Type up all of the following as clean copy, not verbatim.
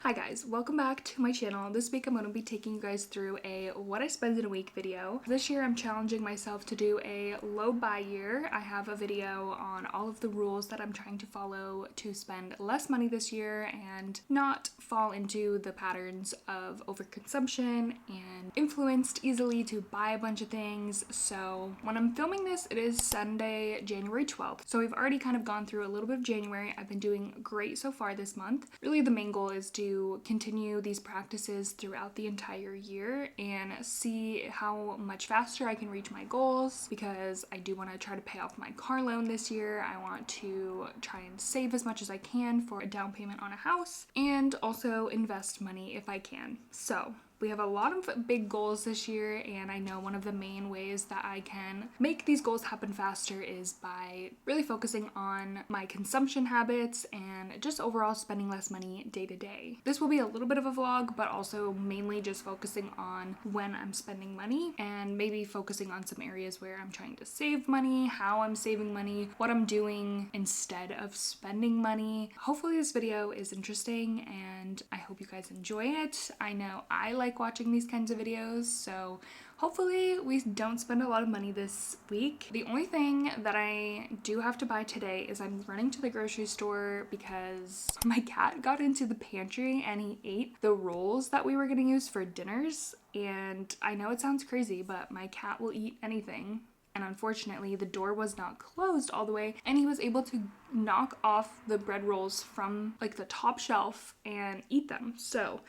Hi guys, welcome back to my channel. This week I'm going to be taking you guys through a what I spend in a week video. This year I'm challenging myself to do a low buy year. I have a video on all of the rules that I'm trying to follow to spend less money this year and not fall into the patterns of overconsumption and influenced easily to buy a bunch of things. So when I'm filming this, it is Sunday, January 12th. So we've already kind of gone through a little bit of January. I've been doing great so far this month. Really the main goal is to continue these practices throughout the entire year and see how much faster I can reach my goals, because I do want to try to pay off my car loan this year. I want to try and save as much as I can for a down payment on a house and also invest money if I can. So we have a lot of big goals this year, and I know one of the main ways that I can make these goals happen faster is by really focusing on my consumption habits and just overall spending less money day to day. This will be a little bit of a vlog, but also mainly just focusing on when I'm spending money and maybe focusing on some areas where I'm trying to save money, how I'm saving money, what I'm doing instead of spending money. Hopefully this video is interesting and I hope you guys enjoy it. I know I like watching these kinds of videos, so hopefully we don't spend a lot of money this week. The only thing that I do have to buy today is I'm running to the grocery store because my cat got into the pantry and he ate the rolls that we were going to use for dinners. And I know it sounds crazy, but my cat will eat anything. And unfortunately, the door was not closed all the way, and he was able to knock off the bread rolls from like the top shelf and eat them. So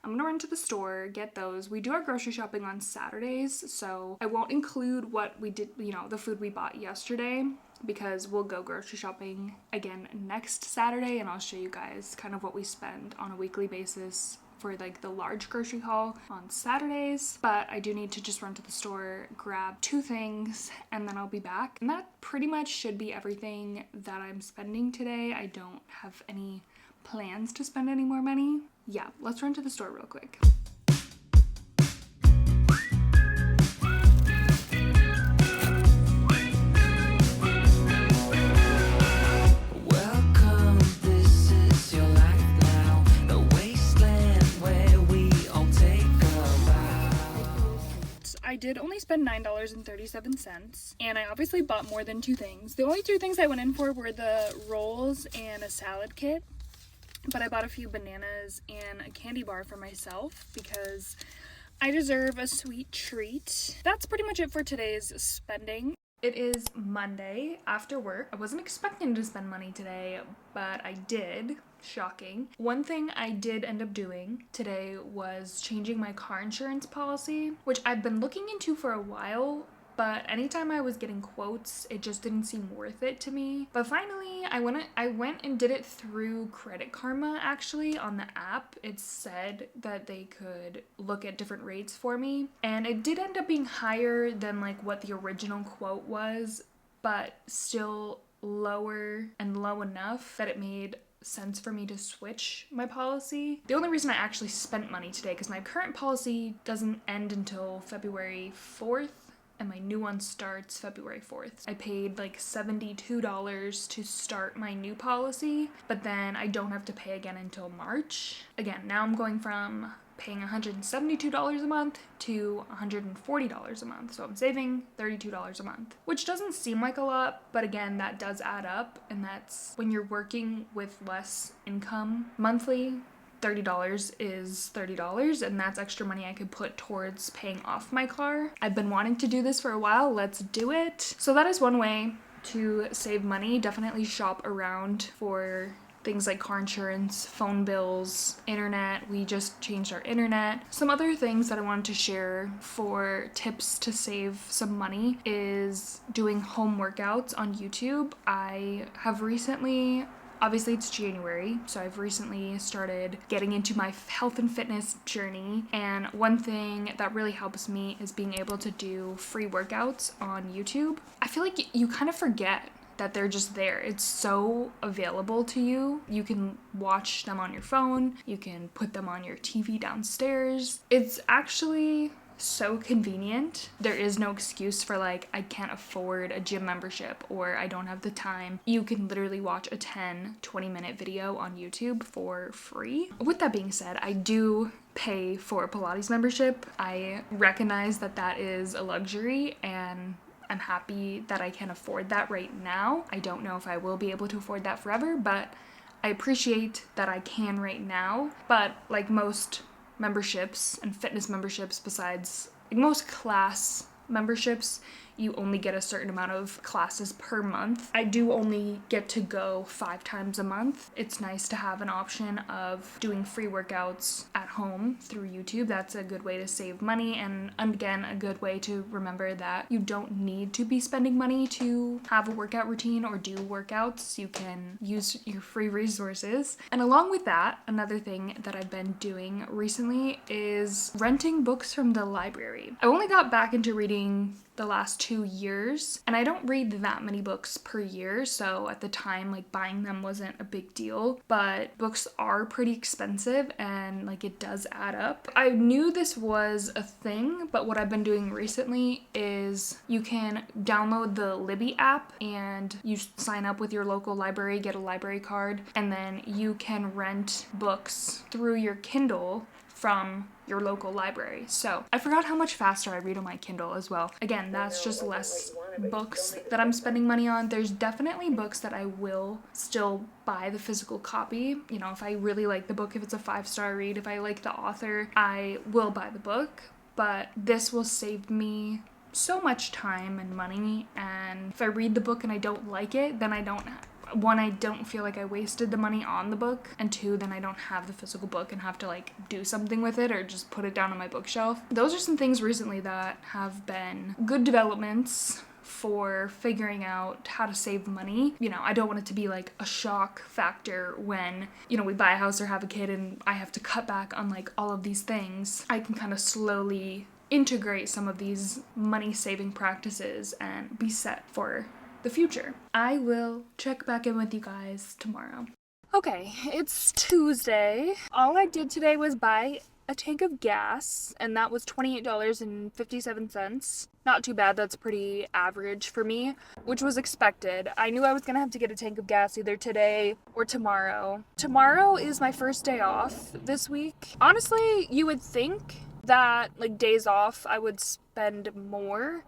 I'm gonna run to the store, get those. We do our grocery shopping on Saturdays, so I won't include what we did, the food we bought yesterday, because we'll go grocery shopping again next Saturday, and I'll show you guys kind of what we spend on a weekly basis for like the large grocery haul on Saturdays. But I do need to just run to the store, grab 2 things, and then I'll be back. And that pretty much should be everything that I'm spending today. I don't have any plans to spend any more money. Yeah, let's run to the store real quick. I did only spend $9.37, and I obviously bought more than 2 things. The only 2 things I went in for were the rolls and a salad kit, but I bought a few bananas and a candy bar for myself because I deserve a sweet treat. That's pretty much it for today's spending. It is Monday after work. I wasn't expecting to spend money today, but I did. Shocking. One thing I did end up doing today was changing my car insurance policy, which I've been looking into for a while, but anytime I was getting quotes, it just didn't seem worth it to me. But finally, I went and did it through Credit Karma. Actually, on the app, it said that they could look at different rates for me, and it did end up being higher than like what the original quote was, but still lower and low enough that it made sense for me to switch my policy. The only reason I actually spent money today, because my current policy doesn't end until February 4th, and my new one starts February 4th. I paid like $72 to start my new policy, but then I don't have to pay again until March. Again, now I'm going from paying $172 a month to $140 a month. So I'm saving $32 a month, which doesn't seem like a lot, but again, that does add up, and that's when you're working with less income monthly. $30 is $30, and that's extra money I could put towards paying off my car. I've been wanting to do this for a while. Let's do it. So that is one way to save money. Definitely shop around for things like car insurance, phone bills, internet. We just changed our internet. Some other things that I wanted to share for tips to save some money is doing home workouts on YouTube. I have recently, obviously it's January, so I've recently started getting into my health and fitness journey, and one thing that really helps me is being able to do free workouts on YouTube. I feel like you kind of forget that they're just there. It's so available to you. You can watch them on your phone, you can put them on your TV downstairs. It's actually so convenient. There is no excuse for like, I can't afford a gym membership or I don't have the time. You can literally watch a 10-20 minute video on YouTube for free. With that being said, I do pay for a Pilates membership. I recognize that that is a luxury, and I'm happy that I can afford that right now. I don't know if I will be able to afford that forever, but I appreciate that I can right now. But like most memberships and fitness memberships, besides like most class memberships, you only get a certain amount of classes per month. I do only get to go 5 times a month. It's nice to have an option of doing free workouts at home through YouTube. That's a good way to save money, and again, a good way to remember that you don't need to be spending money to have a workout routine or do workouts. You can use your free resources. And along with that, another thing that I've been doing recently is renting books from the library. I only got back into reading the last 2 years, and I don't read that many books per year, so at the time like buying them wasn't a big deal, but books are pretty expensive and like it does add up. I knew this was a thing, but what I've been doing recently is you can download the Libby app and you sign up with your local library, get a library card, and then you can rent books through your Kindle from your local library. So I forgot how much faster I read on my Kindle as well. Again, that's just less books that I'm spending money on. There's definitely books that I will still buy the physical copy. You know, if I really like the book, if it's a 5-star read, if I like the author, I will buy the book. But this will save me so much time and money, and if I read the book and I don't like it, then I don't feel like I wasted the money on the book, and 2, then I don't have the physical book and have to like do something with it or just put it down on my bookshelf. Those are some things recently that have been good developments for figuring out how to save money. You know, I don't want it to be like a shock factor when, you know, we buy a house or have a kid and I have to cut back on like all of these things. I can kind of slowly integrate some of these money saving practices and be set for the future. I will check back in with you guys tomorrow. Okay, it's Tuesday. All I did today was buy a tank of gas, and that was $28.57. Not too bad, that's pretty average for me, which was expected. I knew I was gonna have to get a tank of gas either today or tomorrow. Tomorrow is my first day off this week. Honestly, you would think that like days off I would spend more,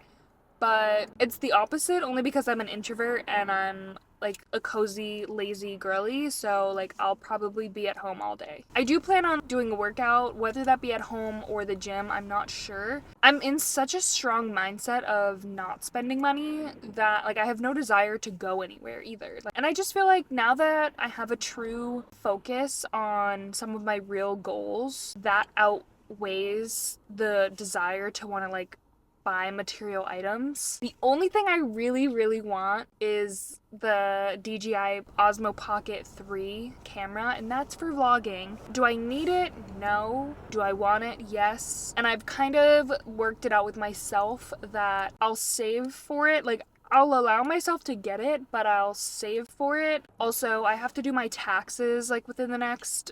but it's the opposite, only because I'm an introvert and I'm like a cozy, lazy girly, so like I'll probably be at home all day. I do plan on doing a workout, whether that be at home or the gym, I'm not sure. I'm in such a strong mindset of not spending money that like I have no desire to go anywhere either. And I just feel like now that I have a true focus on some of my real goals, that outweighs the desire to want to like buy material items. The only thing I really want is the DJI Osmo Pocket 3 camera, and that's for vlogging. Do I need it? No. Do I want it? Yes. And I've kind of worked it out with myself that I'll save for it. Like, I'll allow myself to get it, but I'll save for it. Also, I have to do my taxes like within the next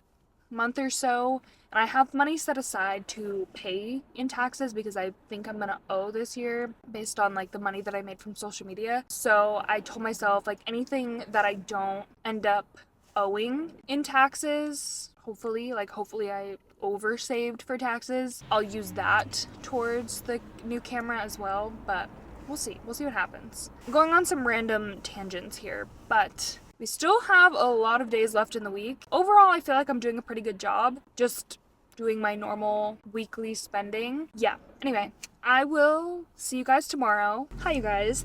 month or so, and I have money set aside to pay in taxes because I think I'm gonna owe this year based on like the money that I made from social media. So I told myself like anything that I don't end up owing in taxes, hopefully I oversaved for taxes, I'll use that towards the new camera as well, but we'll see what happens. I'm going on some random tangents here, but we still have a lot of days left in the week. Overall, I feel like I'm doing a pretty good job, just doing my normal weekly spending. Yeah, anyway, I will see you guys tomorrow. Hi, you guys.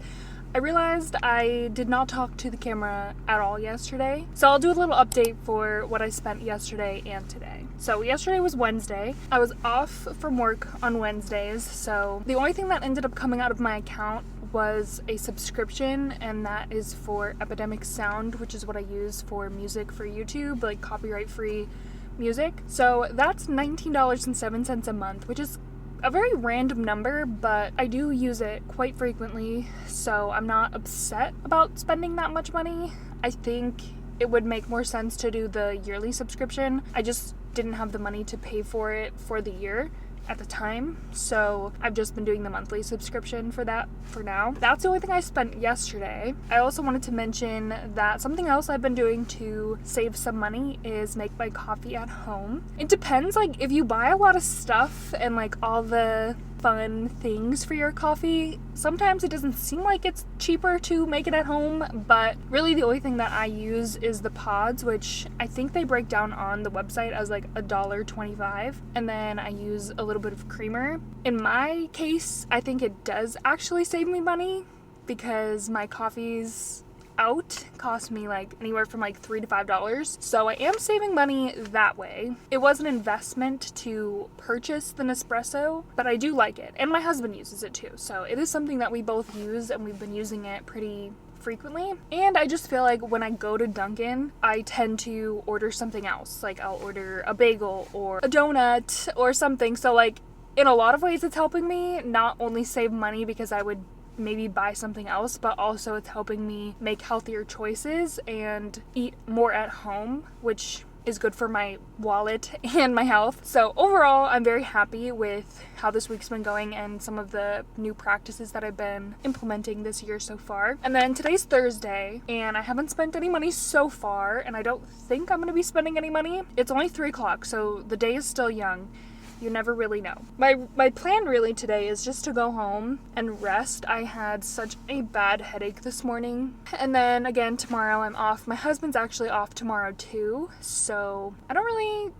I realized I did not talk to the camera at all yesterday, so I'll do a little update for what I spent yesterday and today. So yesterday was Wednesday. I was off from work on Wednesdays, so the only thing that ended up coming out of my account was a subscription, and that is for Epidemic Sound, which is what I use for music for YouTube, like copyright-free music. So that's $19.07 a month, which is a very random number, but I do use it quite frequently, so I'm not upset about spending that much money. I think it would make more sense to do the yearly subscription. I just didn't have the money to pay for it for the year, at the time, so I've just been doing the monthly subscription for that for now. That's the only thing I spent yesterday. I also wanted to mention that something else I've been doing to save some money is make my coffee at home. It depends, like if you buy a lot of stuff and like all the fun things for your coffee, sometimes it doesn't seem like it's cheaper to make it at home, but really the only thing that I use is the pods, which I think they break down on the website as like $1.25, and then I use a little bit of creamer. In my case, I think it does actually save me money because my coffees out cost me like anywhere from like $3 to $5, so I am saving money that way. It was an investment to purchase the Nespresso, but I do like it, and my husband uses it too, so it is something that we both use, and we've been using it pretty frequently. And I just feel like when I go to Dunkin', I tend to order something else, like I'll order a bagel or a donut or something, so like in a lot of ways it's helping me not only save money because I would maybe buy something else, but also it's helping me make healthier choices and eat more at home, which is good for my wallet and my health. So overall, I'm very happy with how this week's been going and some of the new practices that I've been implementing this year so far. And then today's Thursday, and I haven't spent any money so far, and I don't think I'm gonna be spending any money. It's only 3 o'clock, so the day is still young. You never really know. My plan really today is just to go home and rest. I had such a bad headache this morning. And then again, tomorrow I'm off. My husband's actually off tomorrow too. So I don't really,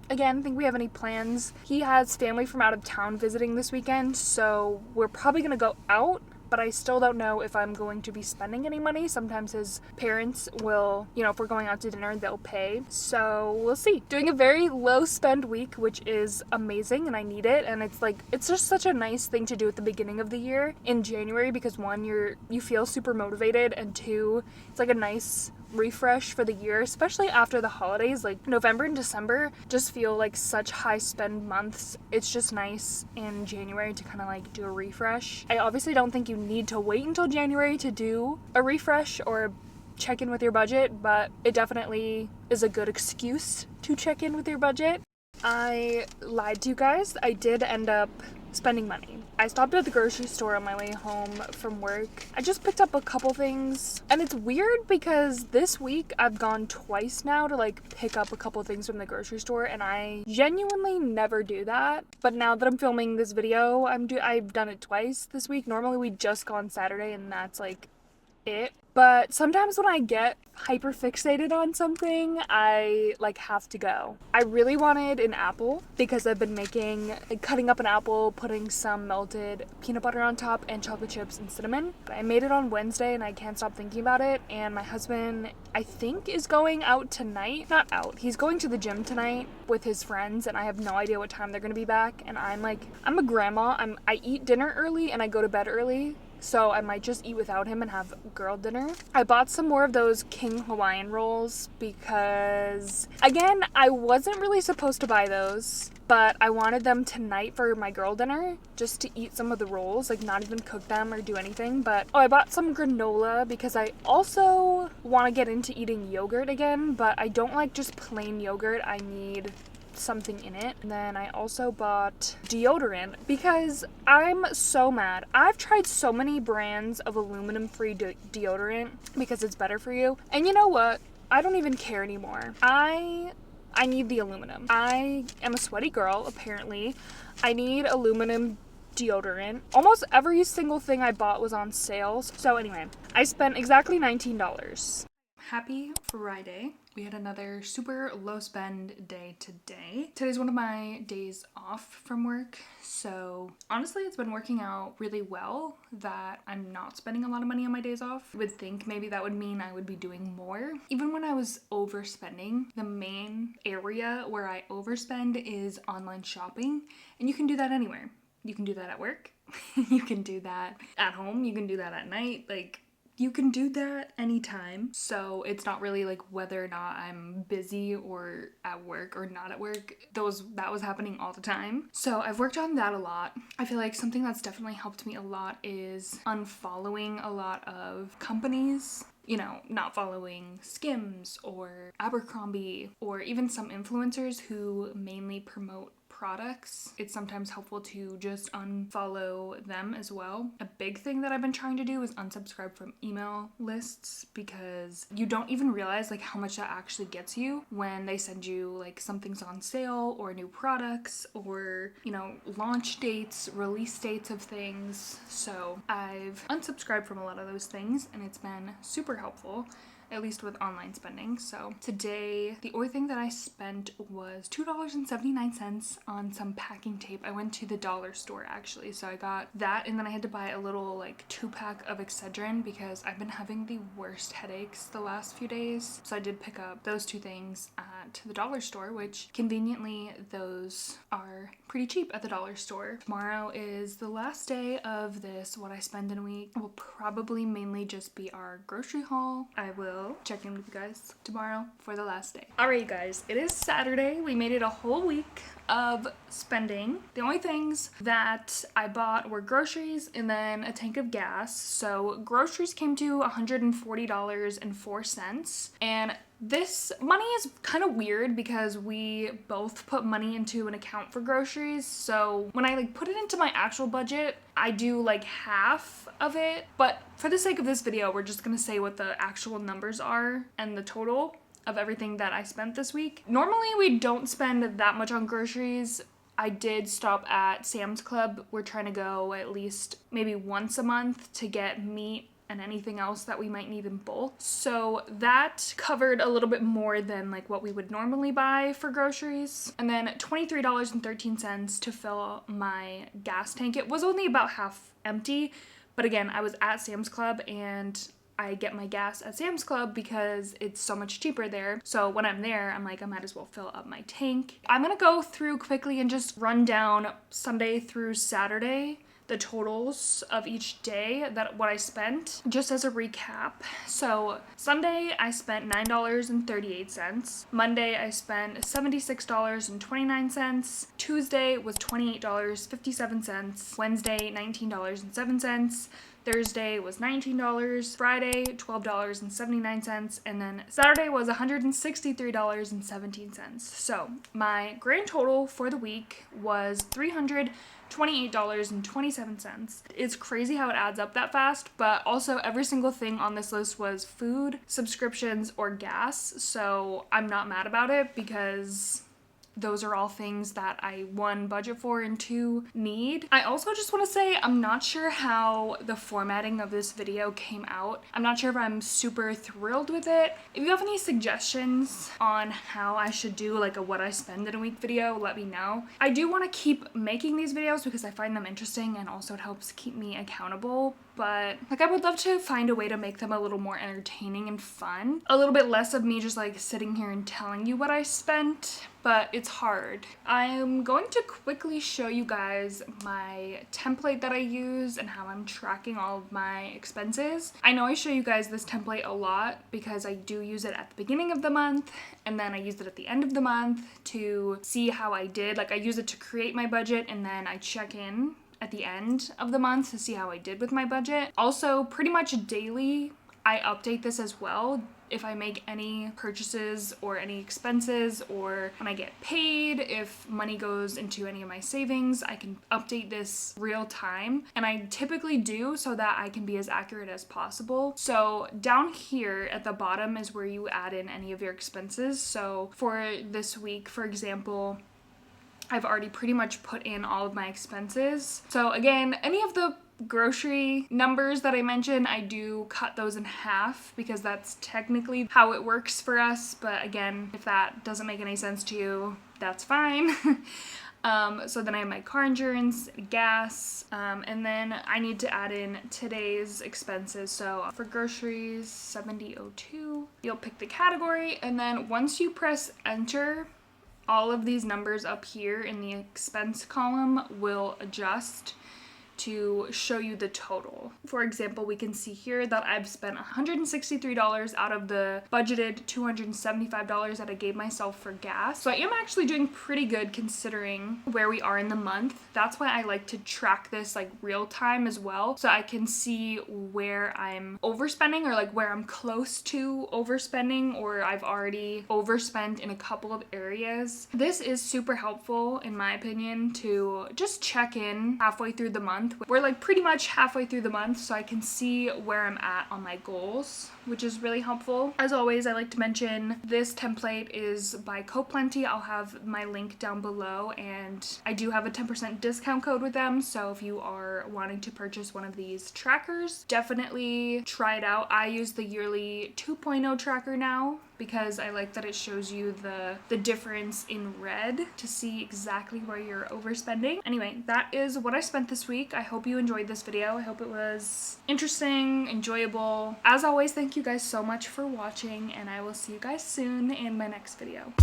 again, think we have any plans. He has family from out of town visiting this weekend, so we're probably gonna go out, but I still don't know if I'm going to be spending any money. Sometimes his parents will, if we're going out to dinner, they'll pay. So we'll see. Doing a very low spend week, which is amazing, and I need it. And it's just such a nice thing to do at the beginning of the year in January, because one, you feel super motivated, and two, it's like a nice refresh for the year, especially after the holidays. Like November and December just feel like such high spend months. It's just nice in January to kind of like do a refresh. I obviously don't think you need to wait until January to do a refresh or check in with your budget, but it definitely is a good excuse to check in with your budget. I lied to you guys. I did end up spending money. I stopped at the grocery store on my way home from work. I just picked up a couple things, and it's weird because this week I've gone twice now to like pick up a couple things from the grocery store, and I genuinely never do that. But now that I'm filming this video, I've done it twice this week. Normally we just go on Saturday, and that's like it. But sometimes when I get hyper fixated on something, I like have to go. I really wanted an apple because I've been cutting up an apple, putting some melted peanut butter on top and chocolate chips and cinnamon. I made it on Wednesday and I can't stop thinking about it. And my husband, I think, is going out tonight. Not out. He's going to the gym tonight with his friends, and I have no idea what time they're gonna be back. And I'm a grandma. I eat dinner early and I go to bed early. So I might just eat without him and have girl dinner. I bought some more of those King Hawaiian rolls because, again, I wasn't really supposed to buy those, but I wanted them tonight for my girl dinner, just to eat some of the rolls, like not even cook them or do anything. But I bought some granola because I also want to get into eating yogurt again, but I don't like just plain yogurt. I need something in it. And then I also bought deodorant because I'm so mad. I've tried so many brands of aluminum-free deodorant because it's better for you. And you know what? I don't even care anymore. I need the aluminum. I am a sweaty girl, apparently. I need aluminum deodorant. Almost every single thing I bought was on sales. So anyway, I spent exactly $19. Happy Friday. We had another super low spend day today. Today's one of my days off from work, so honestly it's been working out really well that I'm not spending a lot of money on my days off. I would think maybe that would mean I would be doing more. Even when I was overspending, the main area where I overspend is online shopping, and you can do that anywhere. You can do that at work, you can do that at home, you can do that at night, you can do that anytime. So it's not really like whether or not I'm busy or at work or not at work. That was happening all the time. So I've worked on that a lot. I feel like something that's definitely helped me a lot is unfollowing a lot of companies. Not following Skims or Abercrombie or even some influencers who mainly promote products, it's sometimes helpful to just unfollow them as well. A big thing that I've been trying to do is unsubscribe from email lists, because you don't even realize like how much that actually gets you when they send you like something's on sale or new products or, you know, launch dates, release dates of things. So I've unsubscribed from a lot of those things and it's been super helpful, at least with online spending. So today, the only thing that I spent was $2.79 on some packing tape. I went to the dollar store actually, so I got that, and then I had to buy a little like 2-pack of Excedrin because I've been having the worst headaches the last few days. So I did pick up those 2 things at the dollar store, which conveniently those are pretty cheap at the dollar store. Tomorrow is the last day of this what I spend in a week. Will probably mainly just be our grocery haul. I will check in with you guys tomorrow for the last day. Alright, you guys, it is Saturday. We made it a whole week of spending. The only things that I bought were groceries and then a tank of gas. So groceries came to $140.04, and this money is kind of weird because we both put money into an account for groceries. So when I like put it into my actual budget, I do like half of it. But for the sake of this video, we're just gonna say what the actual numbers are and the total of everything that I spent this week. Normally we don't spend that much on groceries. I did stop at Sam's Club. We're trying to go at least maybe once a month to get meat and anything else that we might need in bulk. So that covered a little bit more than like what we would normally buy for groceries. And then $23.13 to fill my gas tank. It was only about half empty, but again, I was at Sam's Club and I get my gas at Sam's Club because it's so much cheaper there. So when I'm there, I'm like, I might as well fill up my tank. I'm gonna go through quickly and just run down Sunday through Saturday the totals of each day, that what I spent, just as a recap. So Sunday I spent $9.38. Monday I spent $76.29. Tuesday was $28.57. Wednesday $19.07. Thursday was $19, Friday $12.79, and then Saturday was $163.17. So my grand total for the week was $328.27. It's crazy how it adds up that fast, but also every single thing on this list was food, subscriptions, or gas, so I'm not mad about it because those are all things that I, 1, budget for, and 2, need. I also just want to say I'm not sure how the formatting of this video came out. I'm not sure if I'm super thrilled with it. If you have any suggestions on how I should do like a what I spend in a week video, let me know. I do want to keep making these videos because I find them interesting and also it helps keep me accountable. But like I would love to find a way to make them a little more entertaining and fun. A little bit less of me just like sitting here and telling you what I spent, but it's hard. I'm going to quickly show you guys my template that I use and how I'm tracking all of my expenses. I know I show you guys this template a lot because I do use it at the beginning of the month and then I use it at the end of the month to see how I did. Like I use it to create my budget and then I check in at the end of the month to see how I did with my budget. Also, pretty much daily, I update this as well. If I make any purchases or any expenses or when I get paid, if money goes into any of my savings, I can update this real time. And I typically do so that I can be as accurate as possible. So down here at the bottom is where you add in any of your expenses. So for this week, for example, I've already pretty much put in all of my expenses. So again, any of the grocery numbers that I mentioned, I do cut those in half because that's technically how it works for us. But again, if that doesn't make any sense to you, that's fine. So then I have my car insurance, gas, and then I need to add in today's expenses. So for groceries, $70.02, you'll pick the category, and then once you press enter, all of these numbers up here in the expense column will adjust to show you the total. For example, we can see here that I've spent $163 out of the budgeted $275 that I gave myself for gas. So I am actually doing pretty good considering where we are in the month. That's why I like to track this like real time as well, so I can see where I'm overspending or like where I'm close to overspending or I've already overspent in a couple of areas. This is super helpful in my opinion to just check in halfway through the month. We're like pretty much halfway through the month, so I can see where I'm at on my goals, which is really helpful. As always, I like to mention this template is by Coplenty. I'll have my link down below, and I do have a 10% discount code with them, so if you are wanting to purchase one of these trackers, definitely try it out. I use the yearly 2.0 tracker now because I like that it shows you the difference in red to see exactly where you're overspending. Anyway, that is what I spent this week. I hope you enjoyed this video. I hope it was interesting, enjoyable. As always, thank you guys so much for watching, and I will see you guys soon in my next video.